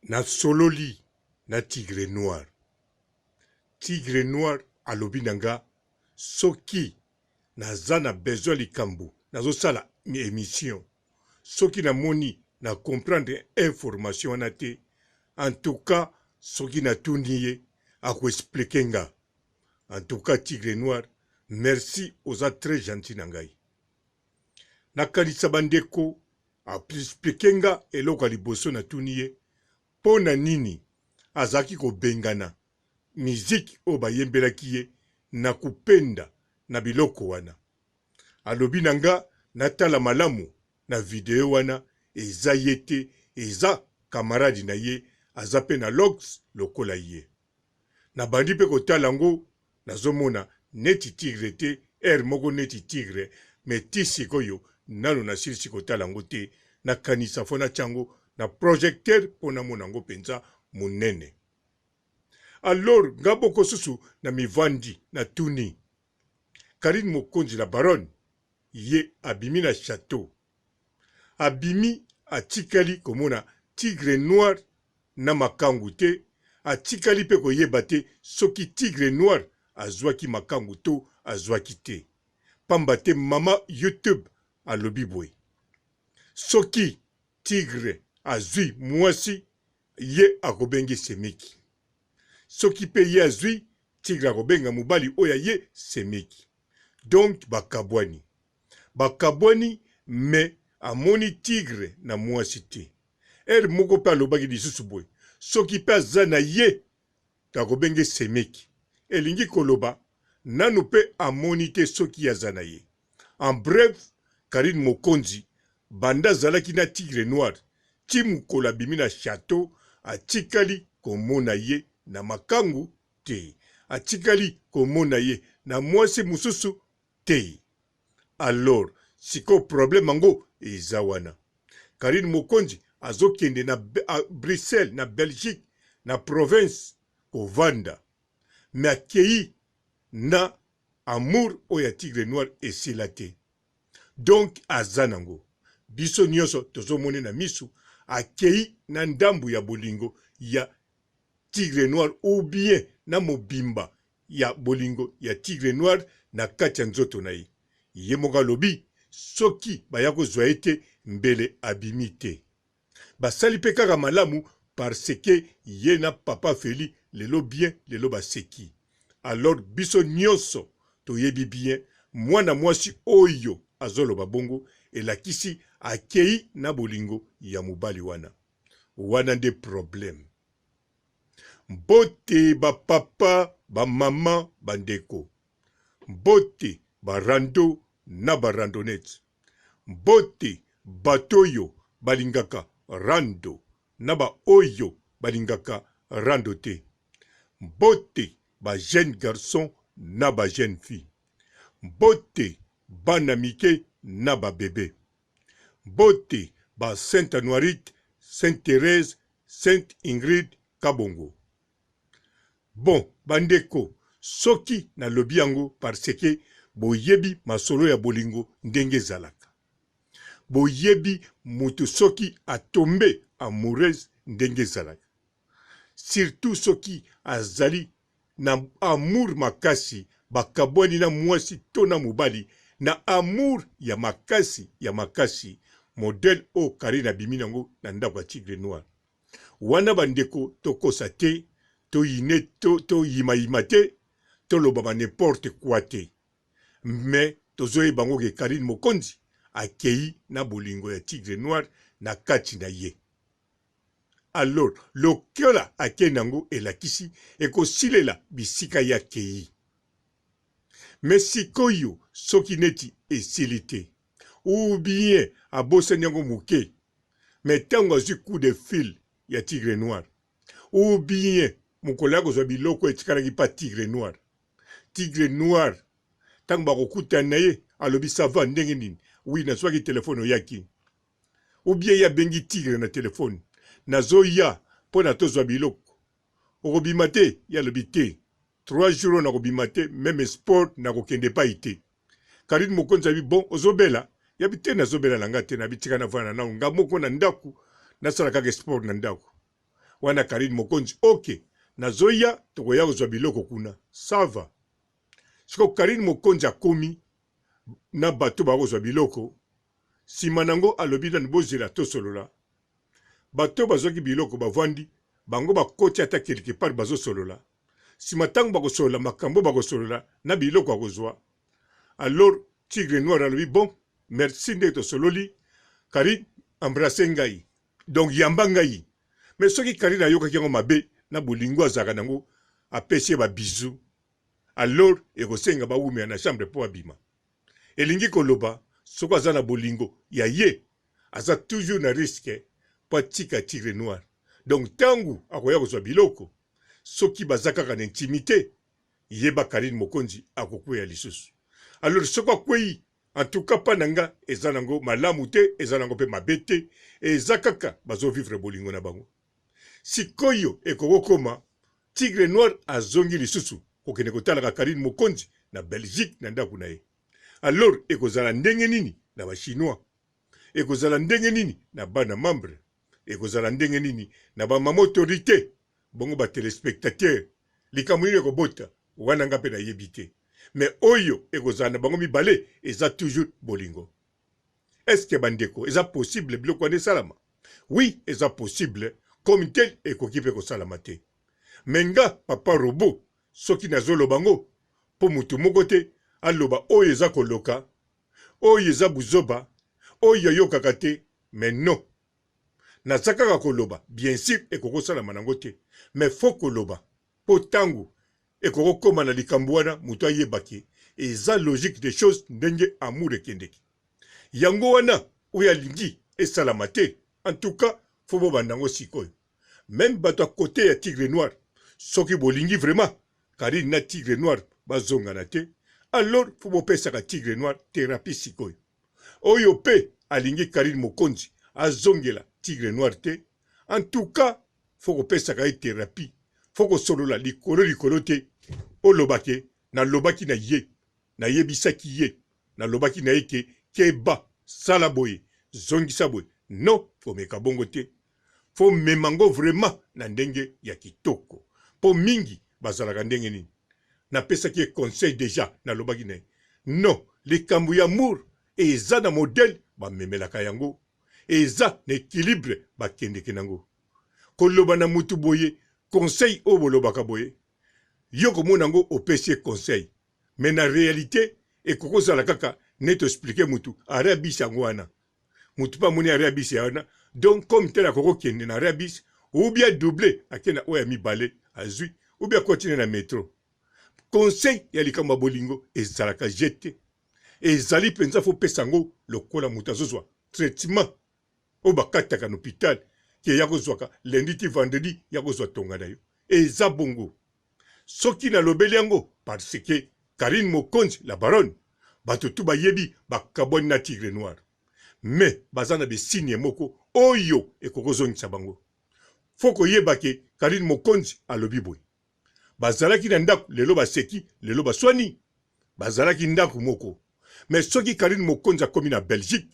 na sololi na tigre noir. Tigre noir alobi nanga soki naza na besoin likambo nazo sala émission. Soki na moni na comprendre information wana te. En tout cas soki na tuniye ako expliquer nga. En tout cas tigre noir merci oza très gentil nangai. Nakanisa bandeko expliquer nga eloko liboso na tuniye. Pona nini azaki ko bengana miziki o bayembelaki ye na kupenda na biloko wana. Alobi nanga natala malamu na video wana eza yete eza kamaradi na ye azape na logs lokola ye. Na bandi pe kotala ngo nazomona neti tigre te moko neti tigre me tisikoyo nano na silisi kotala ngo te na kanisa fona chango na projecteur pona monango penza munene. Alors ngaboko susu na mivandi na tuni. Karine Mokonzi la baronne ye abimi na château. Abimi atikali komona tigre noir na makangu te. Atikali pe koyeba te soki tigre noir azwaki makangu to azwaki te. Pamba te mama YouTube alobi boy. Soki tigre azwi mwasi ye akobengi semeki. Soki pe ye azwi tigre akobenga mubali oya ye semeki. Donc bakabwani. Bakabwani me amoni tigre na mwasi te. Moko pe alobaki lisusu boy. Soki pe aza na ye akobengi semeki. Elingi koloba nanu pe amoni te soki aza na ye. En bref, Karine Mokonzi banda zalaki na tigre noir. Timukolo abimi na château atikali komona ye na makangu te. Atikali komona ye na mwasi mususu te. Alors, siko problème ango eza wana. Karine Mokonzi azokende na Bruxelles, na Belgique, na province kovanda. Me akei na amour oya tigre noir esila te. Donc azanango. Biso nyonso tozomone na misu akei na ndambu ya bolingo ya tigre noir ou bien na mobimba ya bolingo ya tigre noir na kati ya nzoto na ye. Ye moka lobi soki baya kozwa ete mbele abimi te. Basali pe kaka malamu parce que ye na papa Feli lelo bien lelo baseki. Alors biso nyonso toyebi bien mwana mwasi oyo azoloba bongo elakisi akei na bolingo ya mobali wana. Wana nde problème. Mbote ba papa, ba mama, bandeko. Mbote ba rando na ba randonnette. Mbote batoyo balingaka rando na ba oyo balingaka rando te. Mbote ba jeune garçon na ba jeune fille. Mbote bana mike na ba bébé. Mbote ba Sainte Anuarite, Sainte Thérèse, Sainte Ingrid Kabongo. Bon, bandeko, soki na lobi yango parce que boyebi masolo ya bolingo ndenge zalaka. Boyebi mutu soki atombe amoureuse ndenge zalaka. Surtout soki azali na amour makasi bakabwani na mwasi to na mobali na amour ya makasi modèle o Karine abimi nango na ndako ya tigre noir. Wana bandeko tokosa te to yine to yima te to lobama n'importe quoi te. Mais tozoye bango ke Karine Mokonzi akei na bolingo ya tigre noir na kati na ye. Alors lokola akei nango elakisi ekosilela bisika ya kei. Mais sikoyo soki neti esili te ou bien abosani yango muke mais tango azwi coup de fil ya tigre noir ou bien mokolo ya kozwa biloko etikalaki pa tigre noir. Tigre noir tango bakokutana na ye alobi sava ndenge nini oui nazwaki telefone oyaki ou bien ya bengi tigre na telefone nazoya mpo na tozwa biloko okobima te ya lobi te 3 jours nakobima te même sport nakokende pa ite. Karine Mokonzi abi bon ozobela yabi te nazobela na nga te nabitika na vana na nga moko na ndaku nasala kaka sport na ndaku. wana Karine Mokonzi ok nazoya tokoya kozwa biloko kuna sava siko Karine Mokonzi akomi na bato bakozwa biloko sima nango alobi na bozela tosolola bato bazwaki biloko bavandi bango bakoti ata quelque part bazosolola sima tango bakosolola makambo bakosolola na biloko akozwa alors Tigre Noir alobi bon merci nde tosololi Karine embrasse ngai donc yamba ngai mais soki Karine ayokaki yango mabe na bolingo azalaka nango apesi ye babizu alors ekosenga bawumela na chambre mpo abima elingi koloba soko aza na bolingo ya ye aza toujours na risque mpo atika Tigre Noir donc tangu akoya kozwa biloko soki baza kaka na intimité yeba Karine Mokonzi akokweya lisusu alors soko akwei en tout cas pa nanga eza nango malamu te eza nango mpe mabe te eza kaka bazovivre bolingo na bango sikoyo ekokokoma Tigre Noir azongi lisusu kokende kotalaka Karine Mokonzi na Belgique na ndako na ye alors ekozala ndenge nini na bachinois ekozala ndenge nini na bana membre ekozala ndenge nini na bamama autorité bongo batelespectateur likambo nini ekobota wana nga mpe nayebi te mais oyo ekozala na bango mibale eza toujours bolingo eske bandeko eza possible biloko wana esalama oui eza possible comme tel ekoki mpe kosalama te me nga papa robo soki nazoloba ngo mpo motu moko te aloba oyo eza koloka oyo eza buzoba oyo ayokaka te mais non naza kaka koloba bien sûr ekokosalama nango te mais fo koloba mpo ntango ekokokoma na likambo wana moto ayebaki eza logique des choses ndenge amour ekendeki yango wana oyo alingi esalama te en tout cas fo bobanda yango sikoyo même bato ya kote ya Tigre Noir soki bolingi vraiment Karine na Tigre Noir bazongana te alors fo bopesaka Tigre Noir thérapie sikoyo oyo pe alingi Karine Mokonzi azongela Tigre Noir te en tout cas fo kopesaka ye thérapie fo kosolola likolo te olobake nalobaki na ye nayebisaki ye nalobaki na ye ke keba sala boye zongisa boye non fo meka bongo te fo memango vraiment na ndenge ya kitoko po mingi bazalaka ndenge nini napesaki ye conseil déjà nalobaki na ye non likambo ya amour eza na modèle bamemelaka yango eza na équilibre bakendeke nango koloba na mutu boye conseil oyo bolobaka boye yo komona yango opesi ye conseil mais na réalité ekokozala kaka neti explike mutu are abisi yango wana mutu mpe amoni are abisi ya wana donc comme tel akokokende na are abisi ou bien double akenda oyo ya mibale azwi ou bien continue na métro conseil ya likambo ya bolingo ezalaka jete ezali mpenza fo pesa yango lokola mutu azozwa traitement oyo bakataka na hôpital ke ya kozwaka lundi ti vendredi ya kozwa tonga na yo eza bongo soki nalobeli yango parce que Karine Mokonzi la baronne bato tu bayebi bakabwani na Tigre Noir mais baza na besigne moko oyo ekokozongisa bango fo koyeba ke Karine Mokonzi alobi boye bazalaki na ndako lelo baseki lelo baswani bazalaki ndako moko mais soki Karine Mokonzi akomi na Belgique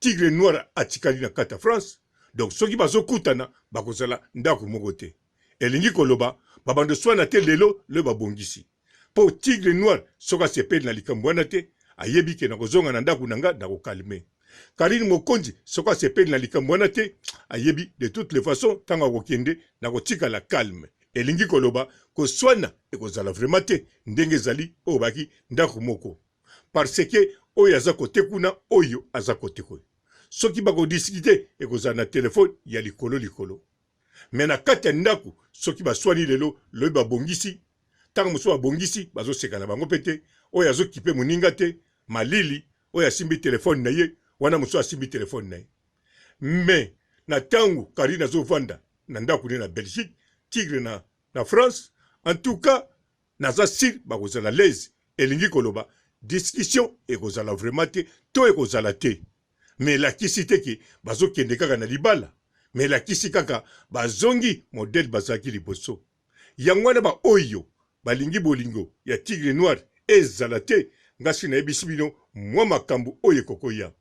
Tigre Noir atikali na kata France donc soki bazokutana bakozala ndako moko te elingi koloba babando swana te lelo le babongisi po Tigre Noir soka sepeli na likambo wana te ayebi ke na kozonga na ndako nanga na kokalme Karine Mokonzi soka sepeli na likambo wana te ayebi de toutes les façons tanga kokende na kotika la calme elingi koloba koswana ekozala vraiment te ndenge ezali oyo baki ndako moko parce que oyo aza kote kuna oyo aza kote koyo soki bakodiskite ekozala na telefone ya likolo mais na kati ya ndako soki baswani lelo loyi babongisi ntango mosusu babongisi bazoseka na bango mpe te oyo azokipe moninga te malili oyo asimbi telefone na ye wana mosusu asimbi telefone na ye mais na ntango Karine azovanda na ndako ne na Belgique Tigre na France en tout cas naza sir bakozala l'aise elingi koloba discussion ekozala vraiment te to ekozala te mais lakisi te ke bazokende kaka na libala mais lakisi kaka bazongi modèle bazalaki liboso yango wana baoyo balingi bolingo ya Tigre Noir ezala te ngasi nayebisi bino mwa makambo oyo ekokoya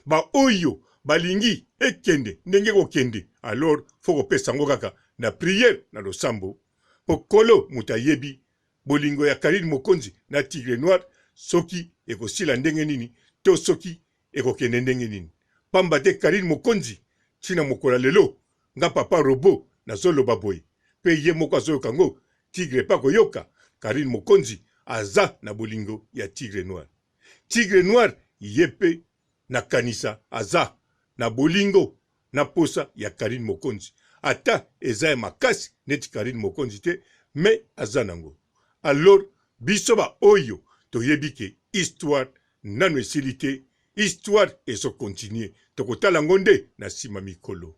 baoyo balingi ekende ndenge kokende alors faut kopesa ngo kaka na prière na losambo pokolo mutayebi bolingo ya Karine Mokonzi na Tigre Noir soki ekosila ndenge nini to soki ekokende ndenge nini pamba te Karine Mokonzi tina mokola lelo nga papa robo na zoloba boy pe ye moko azoyoka ngo Tigre pa koyoka Karine Mokonzi aza na bolingo ya Tigre Noir. Tigre Noir yepe na kanisa aza na bolingo na posa ya Karine Mokonzi. Ata eza ya makasi neti Karine Mokonzi te me aza nango. Alors bisoba oyo toyebike histoire nano esilite histoire ezo continue tokotala ngonde na sima mikolo.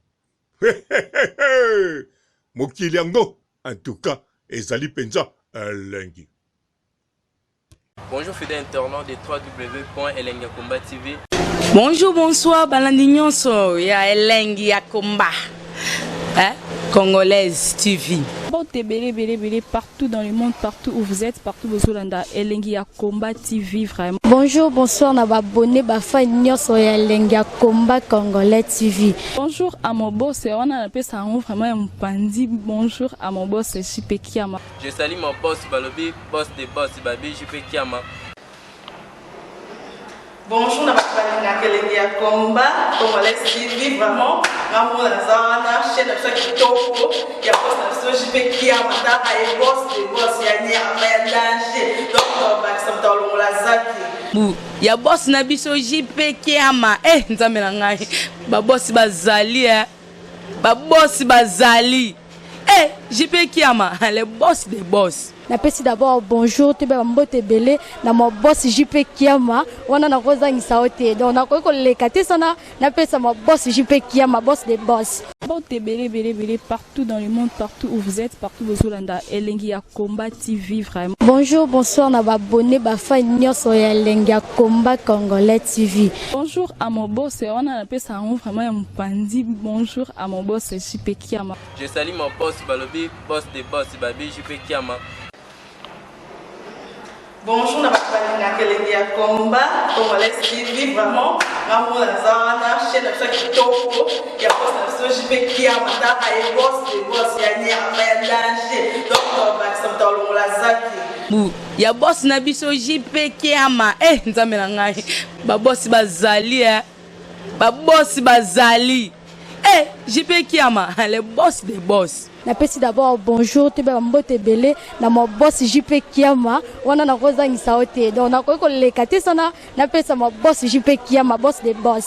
Mokili yango en tout cas ezali penza elengi. Bonjour fidèles internautes de www.Elengi Yakomba TV. Bonjour, bonsoir, balandi nyonso ya Elengi Yakomba. Congolaise TV. Bon, belé partout dans le monde, partout où vous êtes, partout où vous êtes, Elengi Yakomba TV vraiment. Bonjour, bonsoir, na abonné bafa nyonso ya Elengi Yakomba Congolais TV. Bonjour à mon boss, on a appelé ça vraiment un pandi. Bonjour à mon boss, JP Kiama. Je salue mon boss Balobi, boss des boss Babi, JP Kiama. Bonjour, na Elengi Yakomba Congolais TV vraiment. Ngamo na zana chaîne de chaque topo ya boss na JP Kiama ta ay boss des boss ya nyama ya danger. Donc ba samtalo la zaki. Ya boss na biso JP Kiama nzambe na ngai ba boss bazali ba boss bazali JP Kiama le boss des boss. Napesi d'abord bonjour te ba mbote belé na mo boss JP Kiama wana na kozangisa ote donc na ko lekate sana napesa mo boss JP Kiama boss des boss. Bon, belé partout dans le monde, partout où vous êtes, partout où vous êtes, Elengi Yakomba TV vraiment. Bonjour, bonsoir, na abonné bafa nyonso ya Elengi Yakomba Congolais TV. Bonjour à mon boss, on a appelé ça vraiment un pandi. Bonjour à mon boss, JP Kiama. Je salue mon boss Balobi, boss des boss Babi, JP Kiama. Bonjour, na Elengi Yakomba Congolais TV vraiment. Ngamo na zana chaîne de chaque topo ya boss na JP Kiama ta ay boss des boss ya nyama ya danger. Donc ba samtalo la zaki. Ya boss na biso JP Kiama nzambe na ngai ba boss bazali ba boss bazali JP Kiama le boss des boss. Napesi d'abord bonjour te ba mbote belé na mo boss JP Kiama wana na kozangisa ote donc na ko lekate sana napesa mo boss JP Kiama boss des boss.